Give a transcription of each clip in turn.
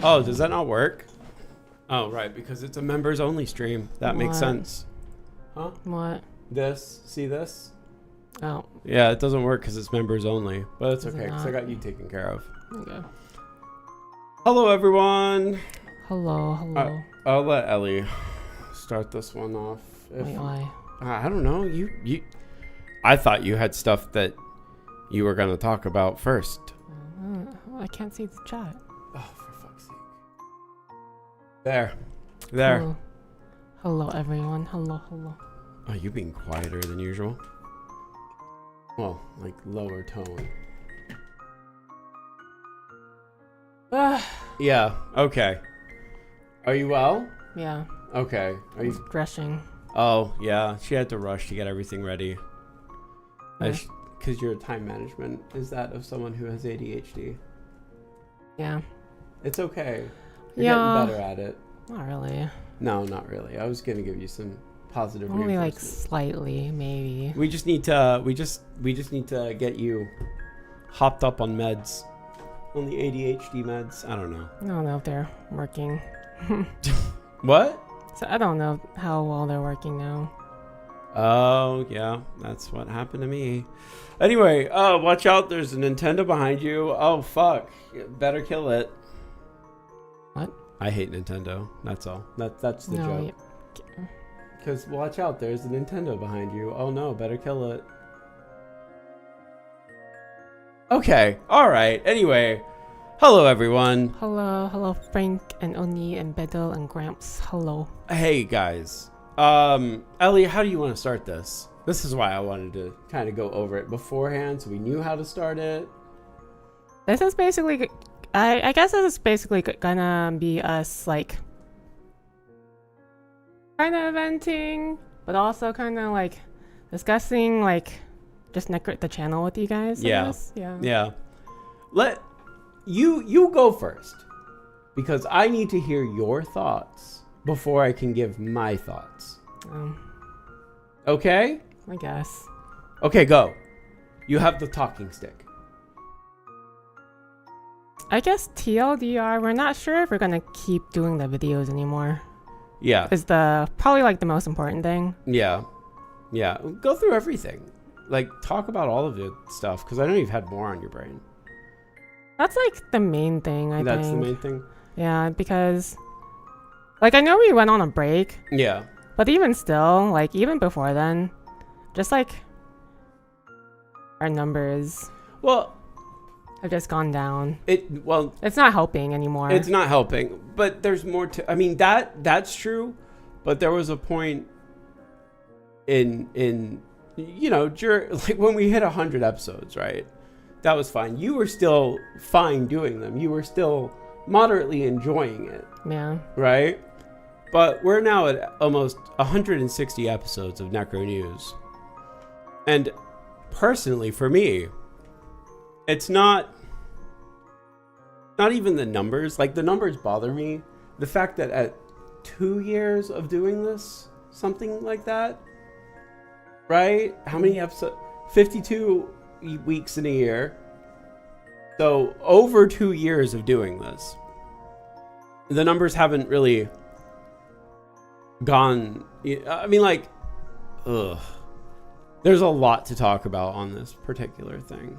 Oh, does that not work? Oh, right, because it's a members only stream. That makes sense. Huh? What? This. See this? Oh. Yeah, it doesn't work because it's members only. But it's Does it okay because I got you taken care of. Okay. Hello, everyone. Hello. I'll let Ellie start this one off. Wait, why? I don't know. You. I thought you had stuff that you were going to talk about first. I can't see the chat. Oh, for fuck's sake. There. Hello, everyone. Hello. Oh, you being quieter than usual? Well, like lower tone. Yeah, okay. Are you well? Yeah. Okay. Are you rushing? Oh, yeah. She had to rush to get everything ready. Yeah. Because your time management is that of someone who has ADHD. Yeah. It's okay. You're getting better at it. Not really. No, not really. I was gonna give you some positive Only like reinforcement. slightly, maybe. We just need to need to get you hopped up on meds. On the ADHD meds. I don't know. I don't know if they're working. What? So I don't know how well they're working now. Oh, yeah. That's what happened to me. Anyway, watch out. There's a Nintendo behind you. Oh, fuck. You better kill it. What? I hate Nintendo. That's all. That's the joke. Because watch out. There's a Nintendo behind you. Oh, no. Better kill it. Okay. All right. Anyway. Hello, everyone. Hello, Frank and Oni and Bedell and Gramps. Hello. Hey, guys. Ellie, how do you want to start this? This is why I wanted to kind of go over it beforehand so we knew how to start it. This is basically, I guess this is basically gonna be us, like, kind of venting, but also kind of, like, discussing, like, just Necro the channel with you guys. I guess. Yeah. Let you go first, because I need to hear your thoughts before I can give my thoughts. Okay? I guess. Okay, go. You have the talking stick. I guess TLDR, we're not sure if we're gonna keep doing the videos anymore. Yeah. Is probably like the most important thing. Yeah. Go through everything. Like, talk about all of the stuff, because I know you've had more on your brain. That's like the main thing, I think. That's the main thing? Yeah, because like I know we went on a break. Yeah. But even still, like even before then, just like our numbers have just gone down. It's not helping anymore. It's not helping, but there's more to. I mean that's true, but there was a point in like when we hit 100 episodes, right? That was fine. You were still fine doing them. You were still moderately enjoying it. Yeah. Right? But we're now at almost 160 episodes of Necro News. And personally, for me, it's not even the numbers. Like, the numbers bother me. The fact that at 2 years of doing this, something like that, right? How many episodes? 52 weeks in a year. So over 2 years of doing this, the numbers haven't really gone. I mean, like, there's a lot to talk about on this particular thing.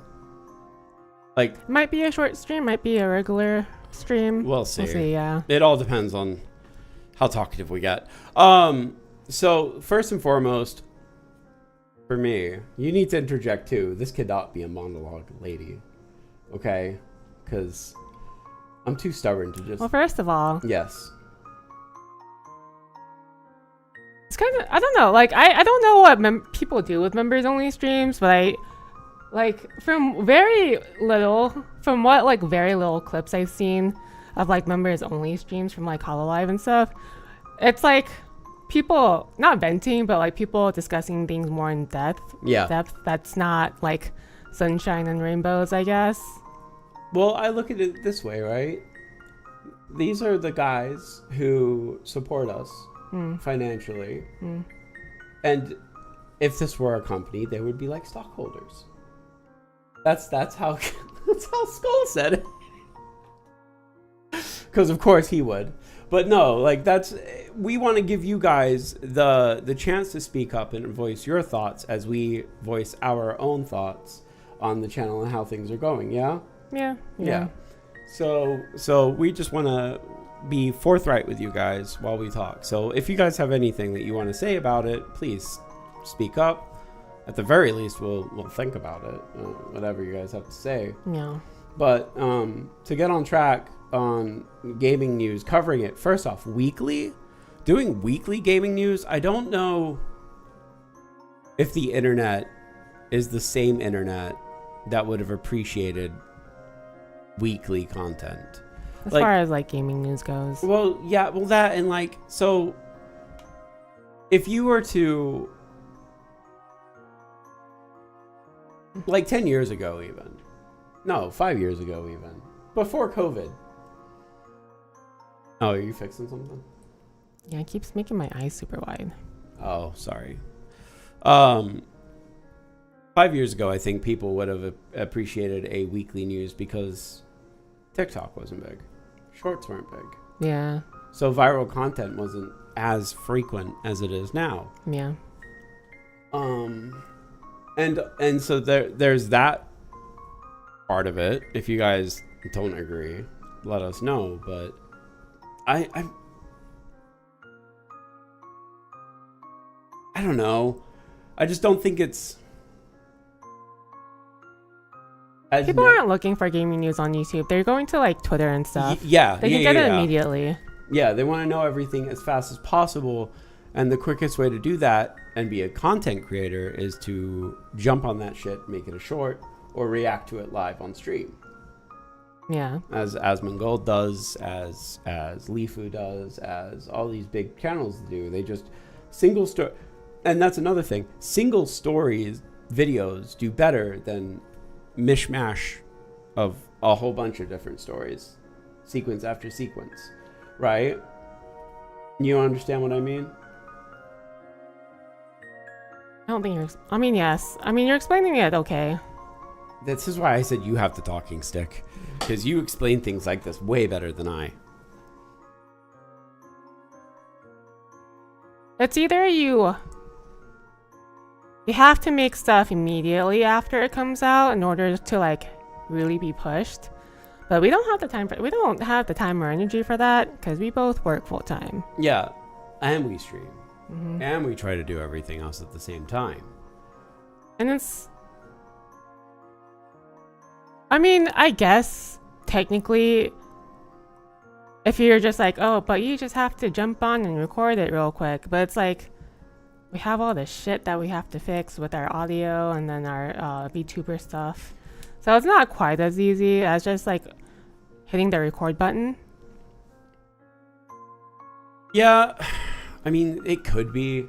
Like, might be a short stream, might be a regular stream. We'll see. Yeah. It all depends on how talkative we get. So first and foremost, for me, you need to interject too. This cannot be a monologue, lady. Okay? Because I'm too stubborn to just... Well, first of all... Yes. It's kind of... I don't know. Like, I don't know what people do with members-only streams, but from what, like, very little clips I've seen of, like, members-only streams from, like, Hololive and stuff, it's, like... people not venting, but like people discussing things more in depth. That's not like sunshine and rainbows, I guess. Well, I look at it this way, right? These are the guys who support us financially, and if this were a company, they would be like stockholders. That's how that's how Skull said it. because of course he would. But no, like we want to give you guys the chance to speak up and voice your thoughts as we voice our own thoughts on the channel and how things are going. Yeah. So we just want to be forthright with you guys while we talk. So if you guys have anything that you want to say about it, please speak up. At the very least, we'll think about it, whatever you guys have to say. Yeah. But to get on track on gaming news, covering it, first off, weekly, doing weekly gaming news, I don't know if the internet is the same internet that would have appreciated weekly content. As far as like gaming news goes. Well, yeah, that and like, so if you were to, like 10 years ago even, no, 5 years ago even, before COVID. Oh, are you fixing something? Yeah, it keeps making my eyes super wide. Oh, sorry. 5 years ago, I think people would have appreciated a weekly news because TikTok wasn't big. Shorts weren't big. Yeah. So viral content wasn't as frequent as it is now. Yeah. And so there's that part of it. If you guys don't agree, let us know. But I don't know. I just don't think it's people aren't looking for gaming news on YouTube. They're going to like Twitter and stuff. They can get it immediately. Yeah, they want to know everything as fast as possible. And the quickest way to do that and be a content creator is to jump on that shit, make it a short, or react to it live on stream. Yeah. As Asmongold does, as Lifu does, as all these big channels do. They just single story. And that's another thing. Single stories videos do better than mishmash of a whole bunch of different stories, sequence after sequence, right? You understand what I mean? I don't think I mean, yes. I mean, you're explaining it okay. This is why I said you have the talking stick, because you explain things like this way better than I. It's either you have to make stuff immediately after it comes out in order to like really be pushed. But we don't have the time or energy for that because we both work full time. Yeah, and we stream. Mm-hmm. And we try to do everything else at the same time. And it's, I mean, I guess technically if you're just like, oh, but you just have to jump on and record it real quick. But it's like, we have all this shit that we have to fix with our audio and then our VTuber stuff. So it's not quite as easy as just like hitting the record button. Yeah, I mean, it could be.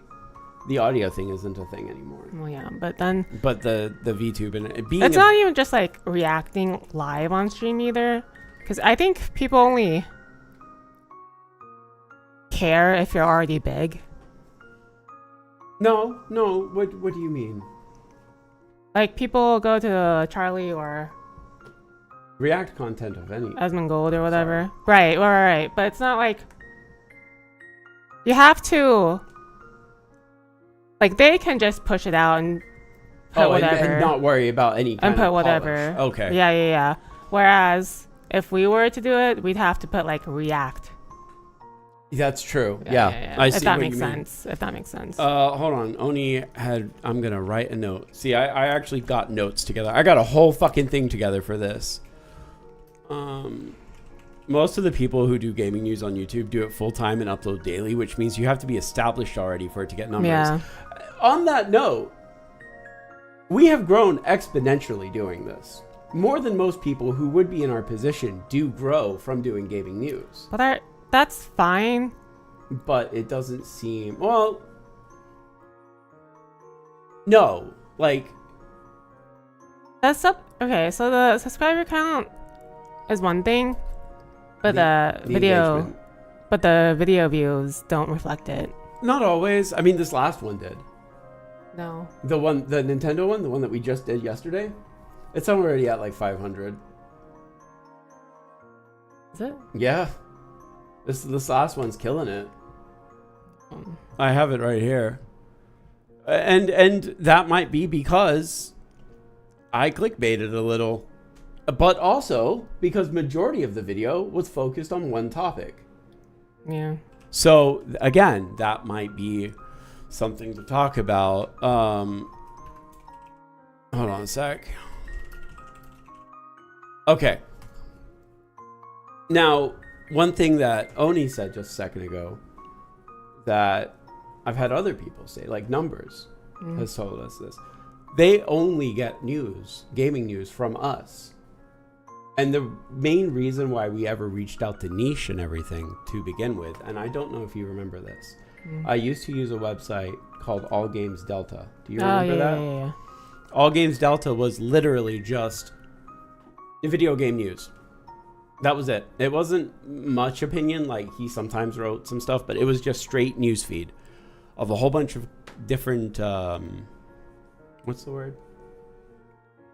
The audio thing isn't a thing anymore. Well, yeah, but the VTube and it being... It's not even just like reacting live on stream either. Because I think people only care if you're already big. No. What do you mean? Like people go to Charlie or React content of any Asmongold or whatever. Sorry. Right. But it's not like you have to, like, they can just push it out and put whatever and not worry about any kind and put of whatever. Polish. Okay. Yeah. Whereas if we were to do it, we'd have to put like React. That's true. Yeah. I see if that what makes you mean. sense. If that makes sense. Hold on. I'm gonna write a note. See, I actually got notes together. I got a whole fucking thing together for this. Most of the people who do gaming news on YouTube do it full time and upload daily, which means you have to be established already for it to get numbers. Yeah. On that note, we have grown exponentially doing this. More than most people who would be in our position do grow from doing gaming news. But that's fine. But it doesn't seem... Well... No. Like... Okay, so the subscriber count is one thing, but the video... Engagement. But the video views don't reflect it. Not always. I mean, this last one did. No. The Nintendo one, the one that we just did yesterday, it's already at like 500. Is it? Yeah. This last one's killing it. I have it right here. And that might be because I clickbaited a little. But also because majority of the video was focused on one topic. Yeah. So again, that might be something to talk about. Hold on a sec. Okay. Now, one thing that Oni said just a second ago that I've had other people say, like Numbers has told us this. They only get news, gaming news, from us. And the main reason why we ever reached out to Niche and everything to begin with, and I don't know if you remember this, I used to use a website called All Games Delta. Do you remember that? Yeah. All Games Delta was literally just video game news. That was it. It wasn't much opinion, like he sometimes wrote some stuff, but it was just straight news feed of a whole bunch of different, what's the word?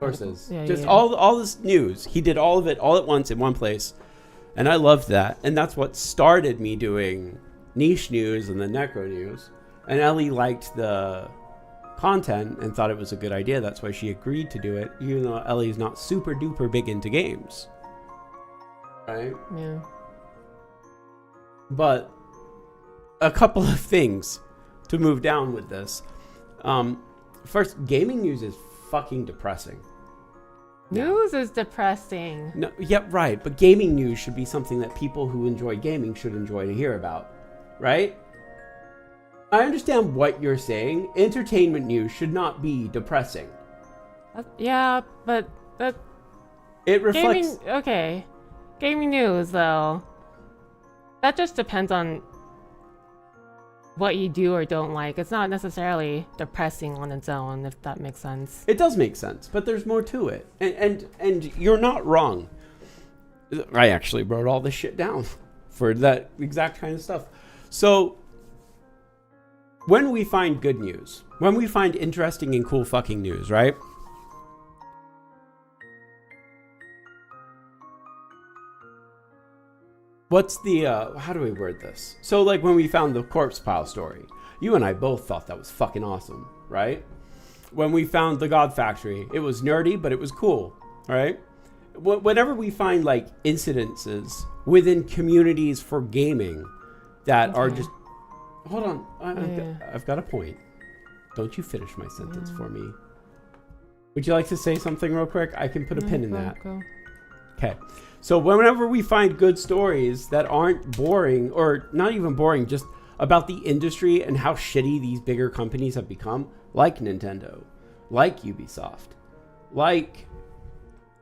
Sources. Just all this news. He did all of it all at once in one place. And I loved that. And that's what started me doing Niche News and the Necro News. And Ellie liked the content and thought it was a good idea. That's why she agreed to do it, even though Ellie's not super duper big into games. Right? Yeah. But a couple of things to move down with this. First, gaming news is fucking depressing. News is depressing. No, yeah, right. But gaming news should be something that people who enjoy gaming should enjoy to hear about, right? I understand what you're saying. Entertainment news should not be depressing. Yeah, but that It reflects. Gaming news though. That just depends on what you do or don't like. It's not necessarily depressing on its own, if that makes sense. It does make sense, but there's more to it. And you're not wrong. I actually wrote all this shit down for that exact kind of stuff. So when we find good news, when we find interesting and cool fucking news, right? What's the, how do we word this? So like when we found the corpse pile story, you and I both thought that was fucking awesome, right? When we found the God Factory, it was nerdy, but it was cool, right? Whenever we find like incidences within communities for gaming that are just, hold on, I've got a point. Don't you finish my sentence for me. Would you like to say something real quick? I can put a pin in that. Okay. So whenever we find good stories that aren't boring, or not even boring, just about the industry and how shitty these bigger companies have become, like Nintendo, like Ubisoft, like,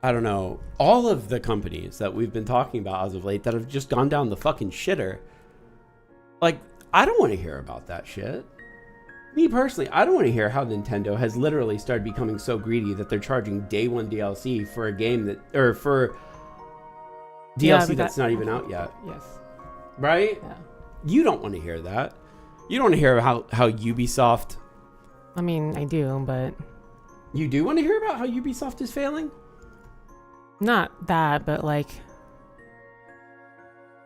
I don't know, all of the companies that we've been talking about as of late that have just gone down the fucking shitter. Like, I don't want to hear about that shit. Me personally, I don't want to hear how Nintendo has literally started becoming so greedy that they're charging day one DLC for a game that, or for DLC that's not even out yet. Yes. Right? Yeah. You don't want to hear that. You don't want to hear how Ubisoft... I mean, I do, but... You do want to hear about how Ubisoft is failing? Not that, but like...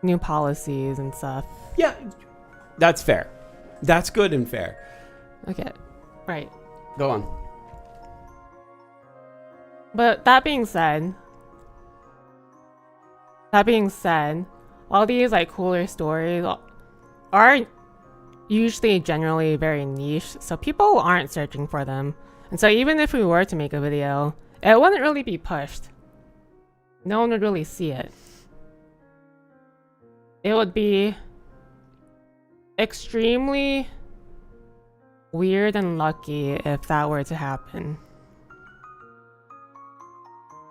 new policies and stuff. Yeah, that's fair. That's good and fair. Okay, right. Go on. But that being said, all these like cooler stories are usually generally very niche, so people aren't searching for them. And so even if we were to make a video, it wouldn't really be pushed. No one would really see it. It would be extremely weird and lucky if that were to happen.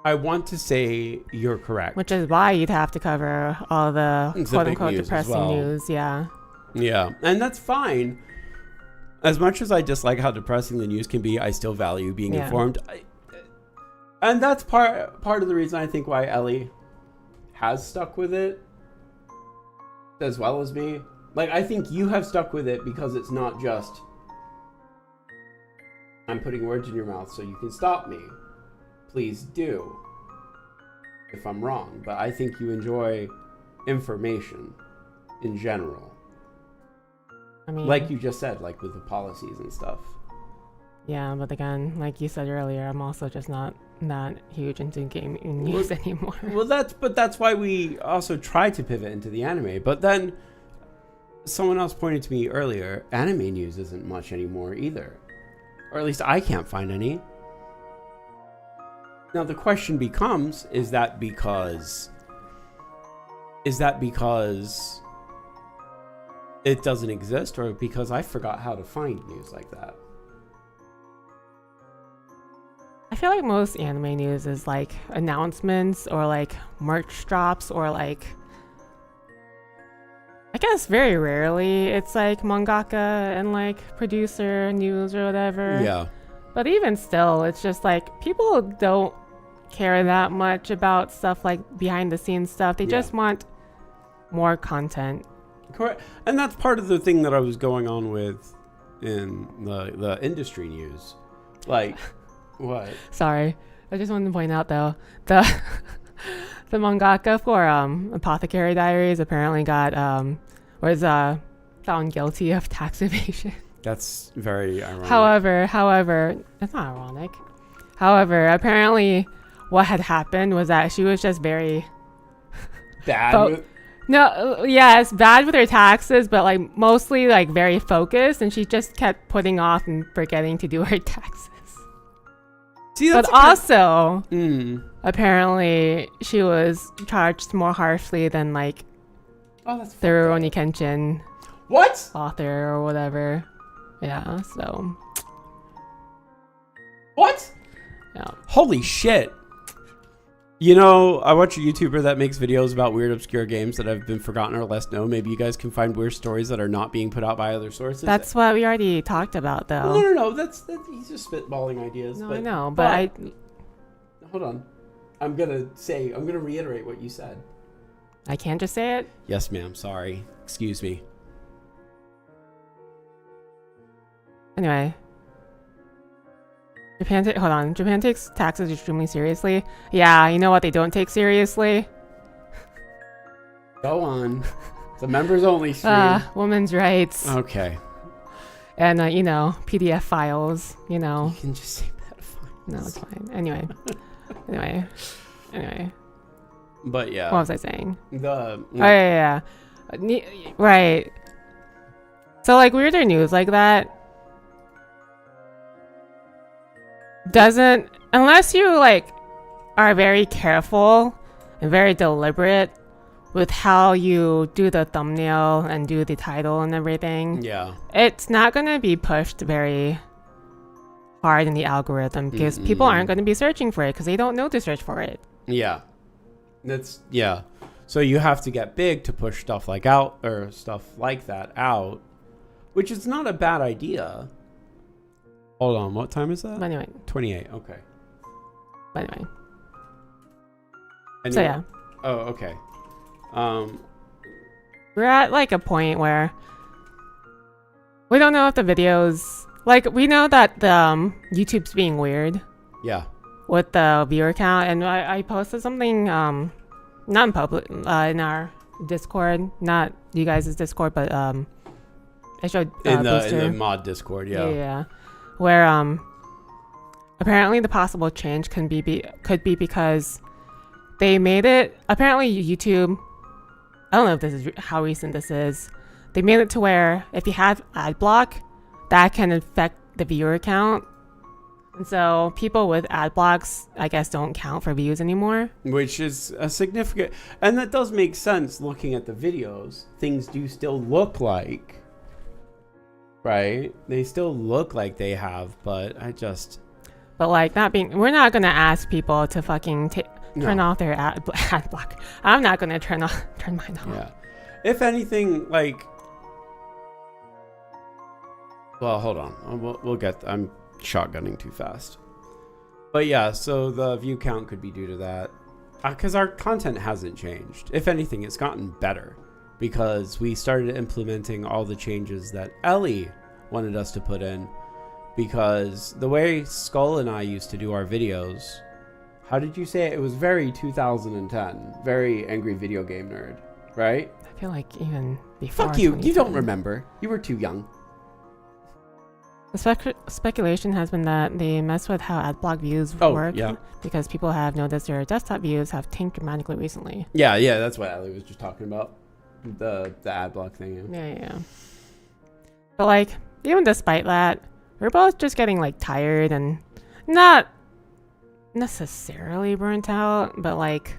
I want to say you're correct. Which is why you'd have to cover all the quote-unquote depressing news, yeah. Yeah, and that's fine. As much as I dislike how depressing the news can be, I still value being informed. And that's part of the reason I think why Ellie has stuck with it as well as me. Like, I think you have stuck with it because it's not just I'm putting words in your mouth so you can stop me. Please do if I'm wrong, but I think you enjoy information. in general. I mean, Like you just said, like with the policies and stuff. yeah, but again, like you said earlier, I'm also just not that huge into gaming news anymore. Well, that's why we also tried to pivot into the anime. But then someone else pointed to me earlier, anime news isn't much anymore either. Or at least I can't find any. Now the question becomes, is that because it doesn't exist, or because I forgot how to find news like that? I feel like most anime news is like announcements or like merch drops or like, I guess very rarely it's like mangaka and like producer news or whatever. Yeah. But even still, it's just like people don't care that much about stuff like behind the scenes stuff. They just want more content. Correct. And that's part of the thing that I was going on with in the industry news. Like, what? Sorry. I just wanted to point out though, the the mangaka for Apothecary Diaries apparently got was found guilty of tax evasion. That's very ironic. However, it's not ironic. However, apparently what had happened was that she was just very bad. Yes, bad with her taxes, but like mostly like very focused, and she just kept putting off and forgetting to do her taxes. See, but also, apparently she was charged more harshly than like the Rurouni Kenshin author or whatever. Yeah, so. What? Yeah. Holy shit. You know, I watch a YouTuber that makes videos about weird, obscure games that have been forgotten or less known. Maybe you guys can find weird stories that are not being put out by other sources. That's what we already talked about, though. No. That's he's just spitballing ideas. No, I know, but hold on. I'm gonna reiterate what you said. I can't just say it? Yes, ma'am. Sorry. Excuse me. Anyway. Japan takes taxes extremely seriously. Yeah, you know what they don't take seriously? Go on. It's a members only stream. Women's rights. Okay. And, PDF files, You can just say pedophiles. No, it's fine. Anyway. But yeah. What was I saying? Yeah. Right. So, like, weirder news like that doesn't, unless you like are very careful and very deliberate with how you do the thumbnail and do the title and everything. Yeah. It's not going to be pushed very hard in the algorithm because people aren't going to be searching for it because they don't know to search for it. Yeah. So you have to get big to push stuff like that out, which is not a bad idea. Hold on, what time is that? Anyway. 28, okay. Anyway. And so yeah. Oh, okay. We're at like a point where we don't know if the videos, like we know that the YouTube's being weird. Yeah. With the viewer count, and I posted something not in public in our Discord, not you guys' Discord, but I showed in the mod Discord, yeah. Where apparently the possible change could be because they made it, apparently YouTube, I don't know if this is how recent this is, they made it to where if you have ad block, that can affect the viewer count. And so people with ad blocks, I guess, don't count for views anymore. Which is a significant, and that does make sense looking at the videos. Things do still look like, right? They still look like they have, but like we're not going to ask people to fucking turn off their ad block. I'm not going to turn mine off. Yeah. If anything, like, well, hold on. We'll get, I'm shotgunning too fast. But yeah, so the view count could be due to that. Because our content hasn't changed. If anything, it's gotten better. Because we started implementing all the changes that Ellie wanted us to put in. Because the way Skull and I used to do our videos, how did you say it? It was very 2010. Very angry video game nerd. right? I feel like even before. Fuck you. You don't 2010. remember. You were too young. The speculation has been that they mess with how ad block views work because people have noticed their desktop views have tanked dramatically recently. Yeah, that's what Ali was just talking about. The ad block thing. Yeah. But like, even despite that, we're both just getting like tired and not necessarily burnt out, but like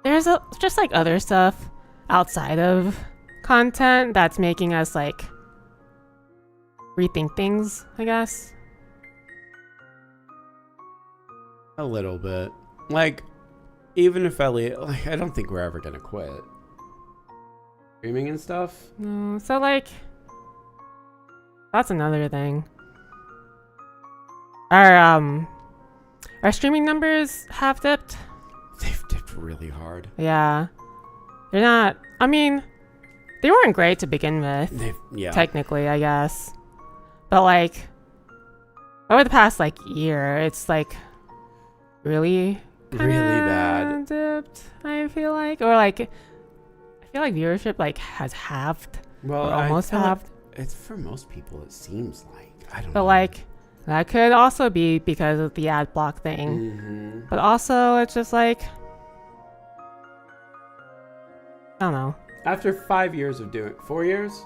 there's just like other stuff outside of content that's making us like rethink things, I guess. A little bit. Like, even if Elliot, like, I don't think we're ever gonna quit streaming and stuff. No, so like that's another thing. Our streaming numbers have dipped. They've dipped really hard. Yeah. They're not, I mean, they weren't great to begin with. Technically, I guess. But like over the past like year, it's like really bad dipped, I feel like. Or like I feel like viewership like has halved. Well, or almost halved. Like it's for most people, it seems like. I don't know. But like that could also be because of the ad block thing. Mm-hmm. But also it's just like I don't know. After 5 years of doing 4 years,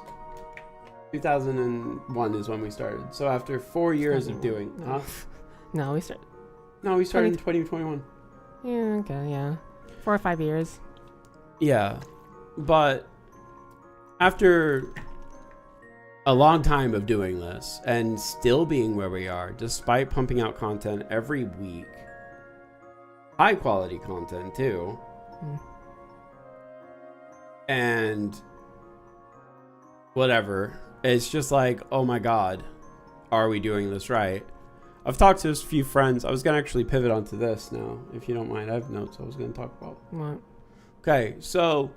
2001 is when we started. So after 4 years of doing, No, we started. No, we started in 2021. Yeah, okay, yeah, 4 or 5 years. Yeah, but after a long time of doing this and still being where we are, despite pumping out content every week, high quality content too. And whatever, it's just like, oh my god, are we doing this right? I've talked to a few friends. I was gonna actually pivot onto this now, if you don't mind. I have notes I was gonna talk about. What? Okay, so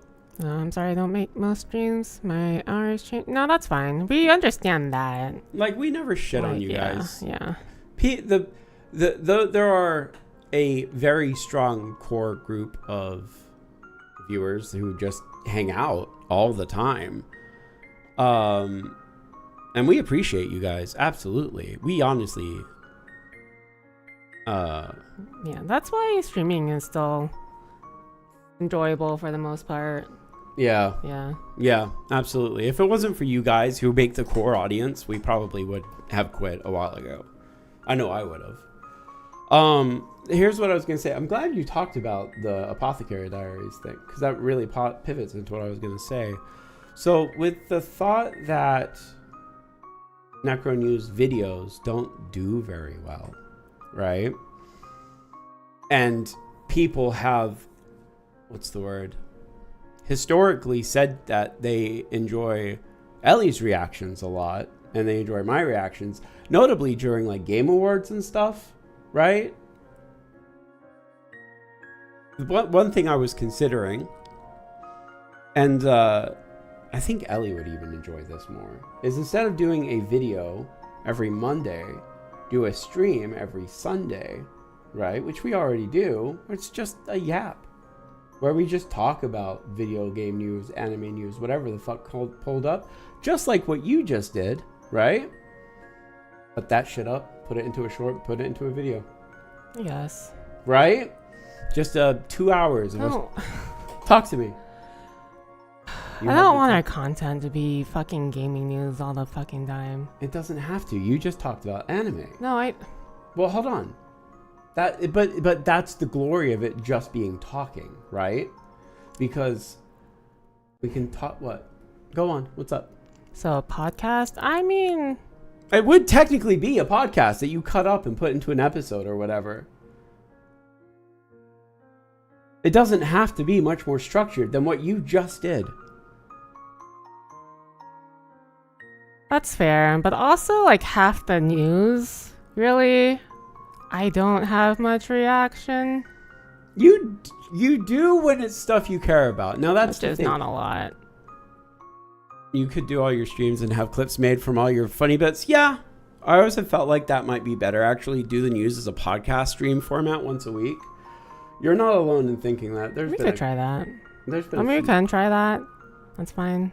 I'm sorry I don't make most streams. My hours change. No, that's fine. We understand that. like, we never shit on you yeah, guys. Yeah. There are a very strong core group of viewers who just hang out all the time. And we appreciate you guys. Absolutely. We honestly, Yeah, that's why streaming is still enjoyable for the most part. Yeah, absolutely. If it wasn't for you guys who make the core audience, we probably would have quit a while ago. I know I would have. Here's what I was going to say. I'm glad you talked about the Apothecary Diaries thing, because that really pivots into what I was going to say. So with the thought that Necro News videos don't do very well, right? And people have, what's the word? Historically said that they enjoy Ellie's reactions a lot, and they enjoy my reactions, notably during like Game Awards and stuff, right? One thing I was considering, and I think Ellie would even enjoy this more, is instead of doing a video every Monday, do a stream every Sunday, right? Which we already do. It's just a yap, where we just talk about video game news, anime news, whatever the fuck pulled up, just like what you just did, right? Put that shit up, put it into a short, put it into a video. Yes. Right? Just 2 hours of us. Talk to me. I don't want our content to be fucking gaming news all the fucking time. It doesn't have to. You just talked about anime. No, Well, hold on. But that's the glory of it just being talking, right? Because we can talk. What? Go on. What's up? So a podcast? I mean, it would technically be a podcast that you cut up and put into an episode or whatever. It doesn't have to be much more structured than what you just did. that's fair. But also, like, half the news, really, I don't have much reaction. You do when it's stuff you care about. Now that's just not a lot. You could do all your streams and have clips made from all your funny bits. Yeah, I always have felt like that might be better. Actually, do the news as a podcast stream format once a week. You're not alone in thinking that. We could try that. There's been. We can try that. That's fine.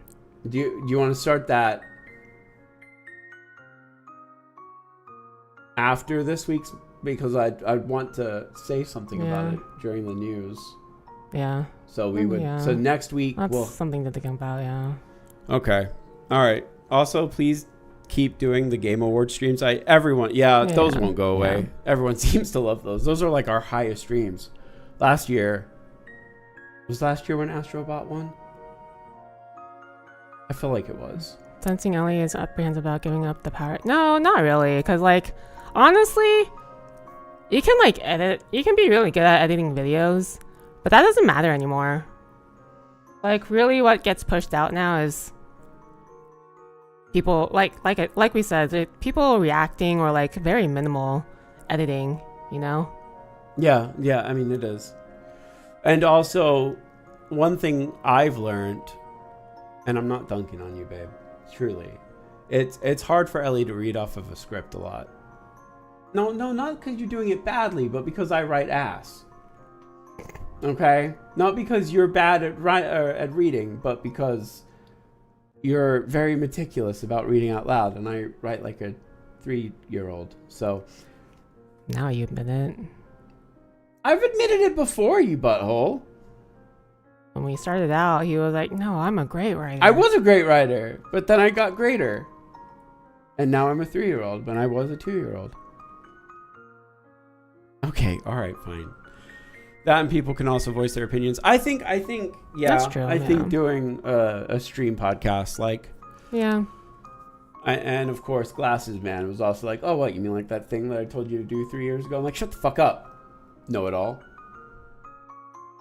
Do you want to start that after this week's? Because I'd want to say something about it during the news. Yeah. So we would. Yeah. So next week that's something to think about. Yeah. Okay. All right. Also, please keep doing the Game Award streams. Those won't go away. Yeah. Everyone seems to love those. Those are like our highest streams. Last year when Astrobot won? I feel like it was. Sensing Ellie is apprehensive about giving up the power. No, not really. Because, like, honestly, you can, like, edit. You can be really good at editing videos. But that doesn't matter anymore. Like, really what gets pushed out now is people, like we said, people reacting or, like, very minimal editing, you know? Yeah, I mean, it is. And also, one thing I've learned, and I'm not dunking on you, babe, truly, it's hard for Ellie to read off of a script a lot. No, not because you're doing it badly, but because I write ass. Okay? Not because you're bad at reading, but because you're very meticulous about reading out loud, and I write like a 3-year-old, so... Now you admit it. I've admitted it before, you butthole. When we started out, he was like, no, I'm a great writer. I was a great writer, but then I got greater. And now I'm a 3-year-old, but I was a 2-year-old. Okay, all right, fine. That and people can also voice their opinions. I think, yeah. That's true, I think doing a stream podcast, like... Yeah. And of course, Glasses Man was also like, oh, what, you mean like that thing that I told you to do 3 years ago? I'm like, shut the fuck up. Know-it-all.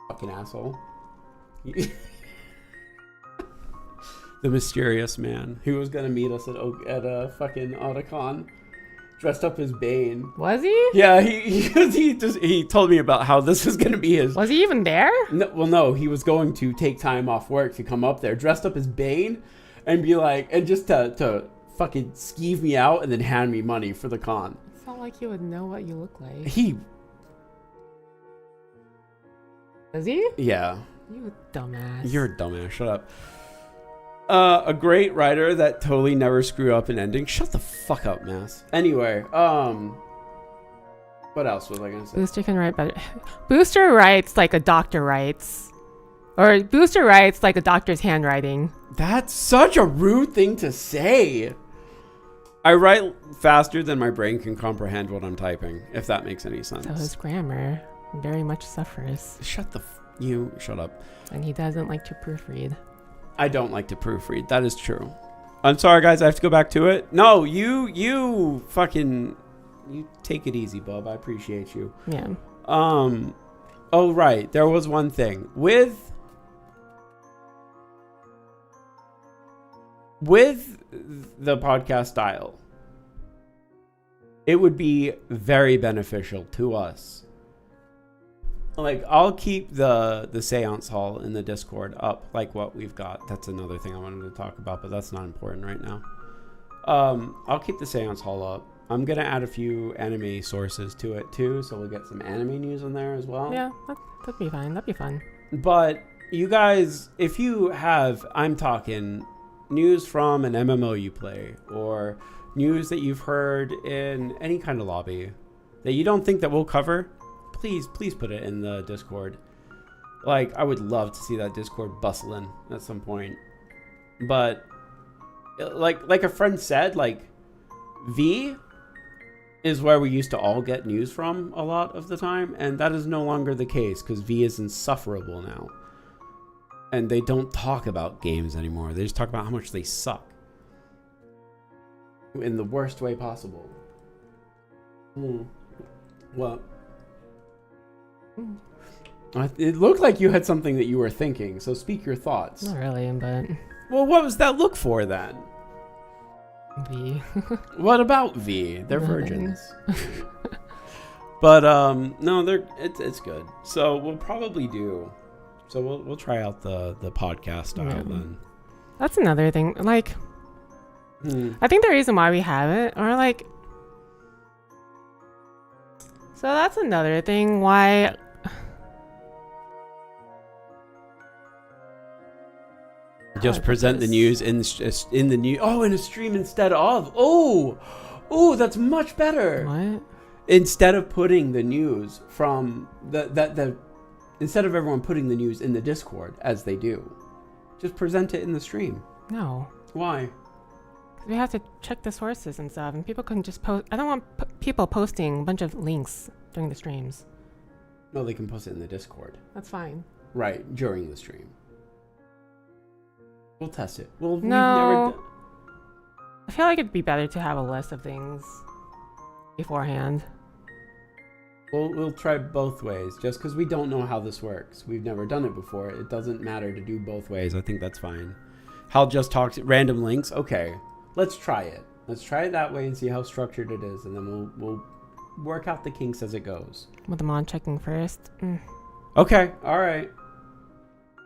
Fucking asshole. The mysterious man who was gonna meet us at a fucking Otacon, dressed up as Bane. Was he? Yeah, he told me about how this was gonna be his. Was he even there? No, he was going to take time off work to come up there, dressed up as Bane, and be like, and just to fucking skeeve me out and then hand me money for the con. It's not like he would know what you look like. Is he? Yeah. You dumbass. You're a dumbass. Shut up. A great writer that totally never screw up an ending. Shut the fuck up, Mass. Anyway, what else was I gonna say? Booster can write better. Booster writes like a doctor writes. Or Booster writes like a doctor's handwriting. That's such a rude thing to say. I write faster than my brain can comprehend what I'm typing, if that makes any sense. So his grammar very much suffers. Shut up. And he doesn't like to proofread. I don't like to proofread. That is true. I'm sorry, guys. I have to go back to it. No, you take it easy, bub. I appreciate you. Yeah. Oh, right. There was one thing with the podcast style. It would be very beneficial to us. Like, I'll keep the seance hall in the Discord up, like what we've got. That's another thing I wanted to talk about, but that's not important right now. I'll keep the seance hall up. I'm going to add a few anime sources to it, too, so we'll get some anime news in there as well. Yeah, that'd be fine. That'd be fun. But you guys, if you have, I'm talking news from an MMO you play, or news that you've heard in any kind of lobby that you don't think that we'll cover, please put it in the Discord. Like, I would love to see that Discord bustling at some point. But like a friend said, like, V is where we used to all get news from a lot of the time, and that is no longer the case because V is insufferable now. And they don't talk about games anymore. They just talk about how much they suck. In the worst way possible. Well, it looked like you had something that you were thinking, so speak your thoughts. Not really, but... Well, what was that look for, then? V. What about V? They're virgins. But, no, it's good. So, we'll probably do... So, we'll try out the podcast style, then. That's another thing. Like, I think the reason why we have it, or, like... So, that's another thing why... Just present the news in the news. Oh, in a stream instead of. Oh, that's much better. What? Instead of putting the news from instead of everyone putting the news in the Discord as they do, just present it in the stream. No. Why? We have to check the sources and stuff, and people can just post. I don't want people posting a bunch of links during the streams. No, they can post it in the Discord. That's fine. Right, during the stream. We'll test it. We've No. never I feel like it'd be better to have a list of things beforehand. We'll try both ways, just because we don't know how this works. We've never done it before. It doesn't matter to do both ways. I think that's fine. Hal just talked random links. Okay, let's try it. Let's try it that way and see how structured it is, and then we'll work out the kinks as it goes. With the mod checking first. Okay, all right.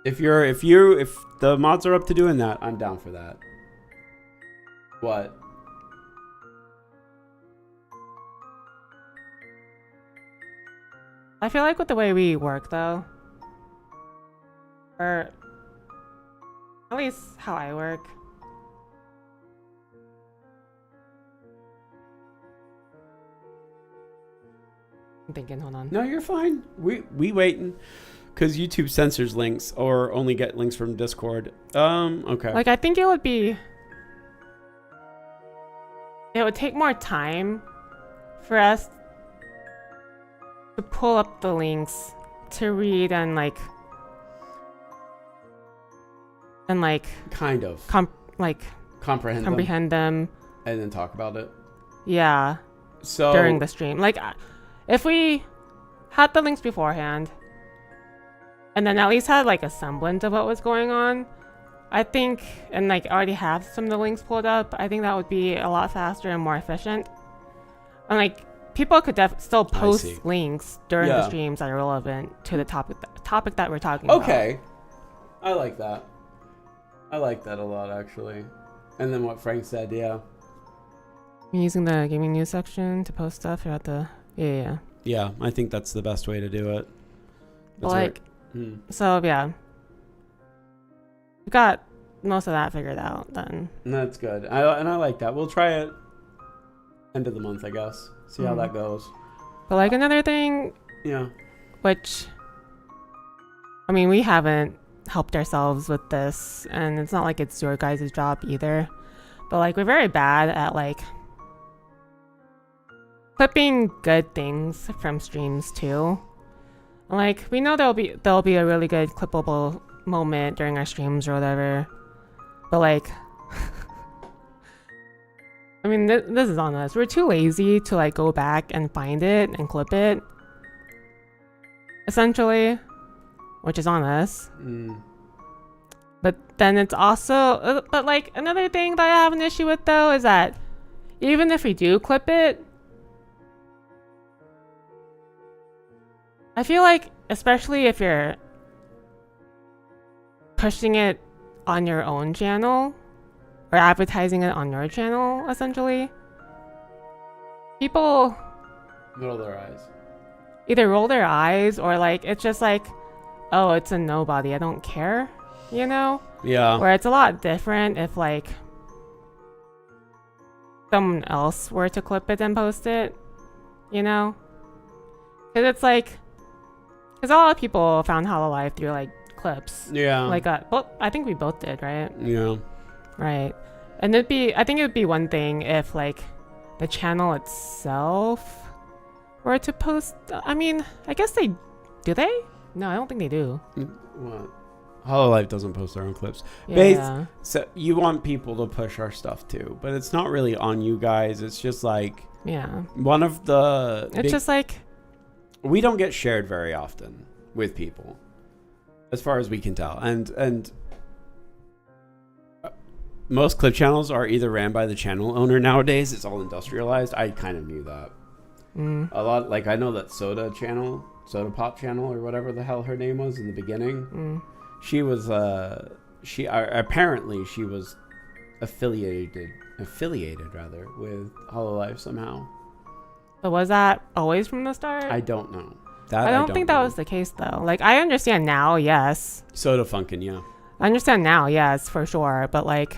If the mods are up to doing that, I'm down for that. What? I feel like with the way we work, though, or at least how I work, I'm thinking, hold on. No, you're fine. We waiting, because YouTube censors links or only get links from Discord. Okay. Like, I think it would take more time for us to pull up the links to read and kind of comprehend them and then talk about it. Yeah. So during the stream, like, if we had the links beforehand and then at least had like a semblance of what was going on, I think, and like already have some of the links pulled up, I think that would be a lot faster and more efficient. And like, people could still post links during the streams that are relevant to the topic that we're talking about. Okay. I like that. I like that a lot, actually. And then what Frank said, yeah. You're using the gaming news section to post stuff throughout the... Yeah. Yeah, I think that's the best way to do it. That's so, yeah. We got most of that figured out then. That's good. And I like that. We'll try it end of the month, I guess. See how that goes. But like another thing... Yeah. Which... I mean, we haven't helped ourselves with this, and it's not like it's your guys' job either. But like, we're very bad at like... clipping good things from streams too. Like, we know there'll be a really good clippable moment during our streams or whatever, but like I mean, this is on us. We're too lazy to like go back and find it and clip it, essentially, which is on us. But then it's also but like, another thing that I have an issue with though is that even if we do clip it, I feel like, especially if you're pushing it on your own channel or advertising it on your channel, essentially, people roll their eyes. Either roll their eyes or like, it's just like, oh, it's a nobody, I don't care, you know? Yeah. Where it's a lot different if like someone else were to clip it and post it, you know? Because it's like, because a lot of people found Hololive through like clips. Yeah. Like, I think we both did, right? Yeah. Right. And I think it would be one thing if like the channel itself were to post. I mean, I guess do they? No, I don't think they do. What? Hololive doesn't post their own clips. Yeah. So you want people to push our stuff too, but it's not really on you guys. It's just like, yeah. One of the... It's just like... We don't get shared very often with people, as far as we can tell. And most clip channels are either ran by the channel owner nowadays. It's all industrialized. I kind of knew that. A lot, like, I know that Soda Pop channel, or whatever the hell her name was in the beginning. She was, apparently she was affiliated rather with Hololive somehow. But was that always from the start? I don't know. I don't think that was the case though. Like, I understand now, yes. Soda Funkin', yeah. I understand now, yes, for sure, but like,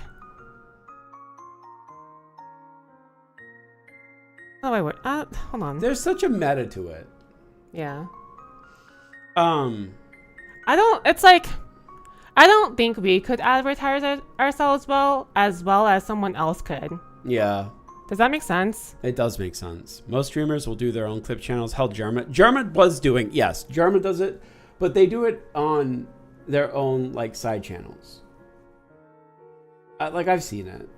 oh wait, hold on. There's such a meta to it. Yeah. I don't think we could advertise ourselves as well as someone else could. Yeah. Does that make sense? It does make sense. Most streamers will do their own clip channels. Hell, German was doing, yes, German does it, but they do it on their own like side channels. Like I've seen it.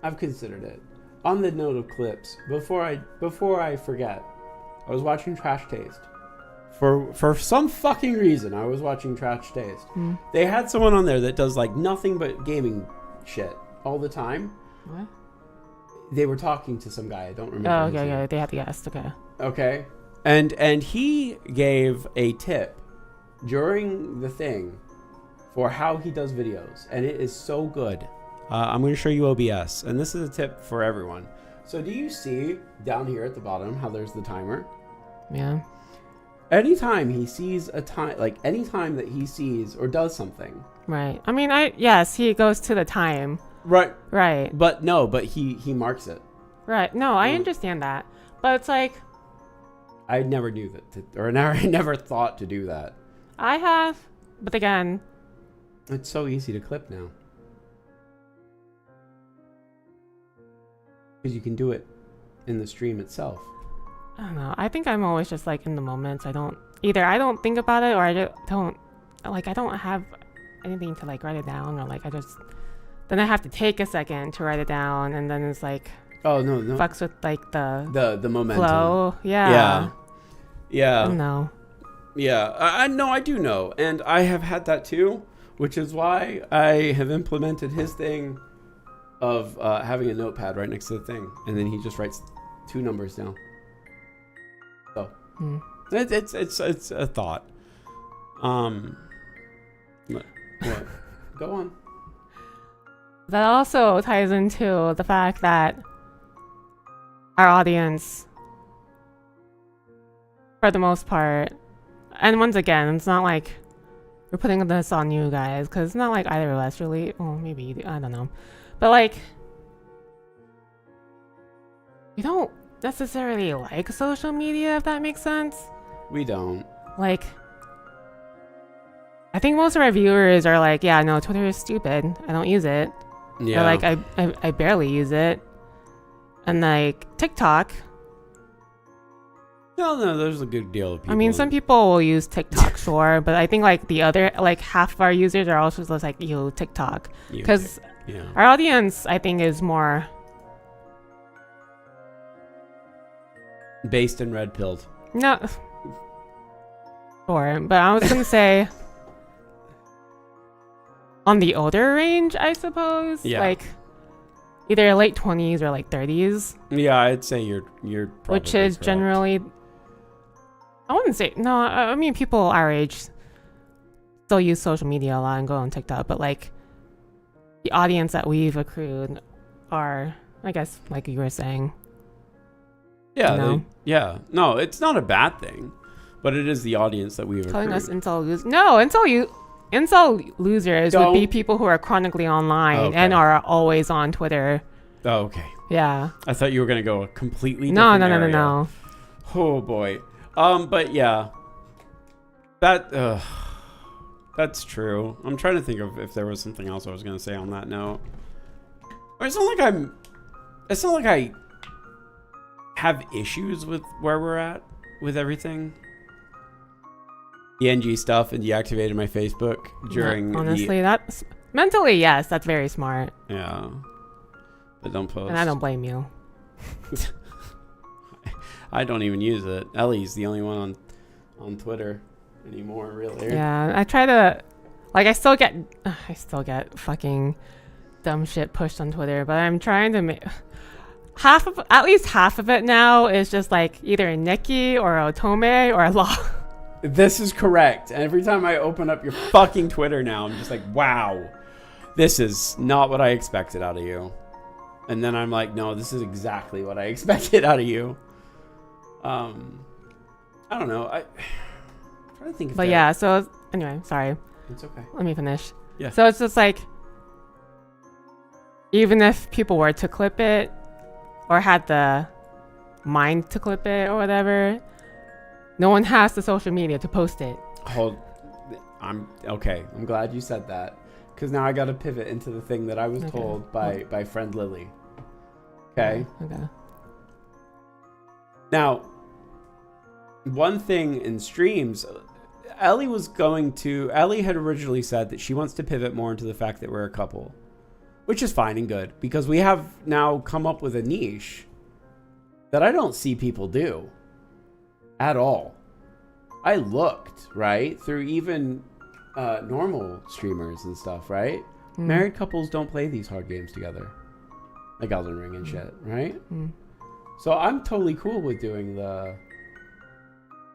I've considered it. On the note of clips, before I forget, I was watching Trash Taste. For some fucking reason, I was watching Trash Taste. They had someone on there that does like nothing but gaming shit all the time. What? They were talking to some guy. I don't remember. Oh, okay, yeah. They had the guest. Okay. Okay. And he gave a tip during the thing for how he does videos, and it is so good. I'm going to show you OBS, and this is a tip for everyone. So do you see down here at the bottom how there's the timer? Yeah. Anytime he sees a time, like anytime that he sees or does something. Right. I mean, yes, he goes to the time. Right. Right. But no, but he marks it. Right. No, I understand that. But it's like, I never knew I never thought to do that. I have, but again, it's so easy to clip now. Because you can do it in the stream itself. I don't know. I think I'm always just like in the moment. I don't think about it, or I don't have anything to like write it down, or like then I have to take a second to write it down, and then it's like, oh no, fucks with like the momentum. Flow. Yeah. Yeah. I don't know. Yeah. I know. I do know, and I have had that too, which is why I have implemented his thing of having a notepad right next to the thing, and then he just writes 2 numbers down. So it's a thought. What? Go on. That also ties into the fact that our audience, for the most part, and once again, it's not like we're putting this on you guys, because it's not like either of us really, well, maybe, I don't know, but like, we don't necessarily like social media, if that makes sense. We don't. Like, I think most of our viewers are like, yeah, no, Twitter is stupid, I don't use it. Yeah. Or like, I barely use it. And like, TikTok. No, there's a good deal of people. I mean, some people will use TikTok, sure, but I think like the other, like half of our users are also just like, yo, TikTok. Because our audience, I think, is more based and red pilled. No. Sure, but I was gonna say on the older range, I suppose. Yeah. Like either late 20s or like 30s. Yeah, I'd say you're probably which is correct. Generally, I wouldn't say, no, I mean people our age still use social media a lot and go on TikTok, but like the audience that we've accrued are, I guess, like you were saying. Yeah, you know? yeah. No, it's not a bad thing, but it is the audience that we've Calling accrued. us incel losers. No, incel losers would be people who are chronically online and are always on Twitter. Oh, okay. Yeah. I thought you were gonna go a completely different area. No. Oh boy. But yeah, that's true. I'm trying to think of if there was something else I was gonna say on that note. It's not like I have issues with where we're at with everything. The NG stuff and deactivated my Facebook during honestly, that's mentally, yes, that's very smart. Yeah. But don't post. And I don't blame you. I don't even use it. Ellie's the only one on Twitter anymore, really. Yeah, I try to, like, I still get fucking dumb shit pushed on Twitter, but I'm trying to make at least half of it now is just like either Nikki or Otome or Law. This is correct. And every time I open up your fucking Twitter now, I'm just like, wow, this is not what I expected out of you. And then I'm like, no, this is exactly what I expected out of you. I don't know. I'm trying to think. But yeah, so anyway, sorry. It's okay. Let me finish. Yeah. So it's just like, even if people were to clip it or had the mind to clip it or whatever, no one has the social media to post it. I'm glad you said that, because now I got to pivot into the thing that I was told by friend Lily. Okay. Okay. Now, one thing in streams, Ellie had originally said that she wants to pivot more into the fact that we're a couple, which is fine and good, because we have now come up with a niche that I don't see people do at all. I looked, right, through even normal streamers and stuff, right? Married couples don't play these hard games together, like Elden Ring and shit, right? So I'm totally cool with doing the,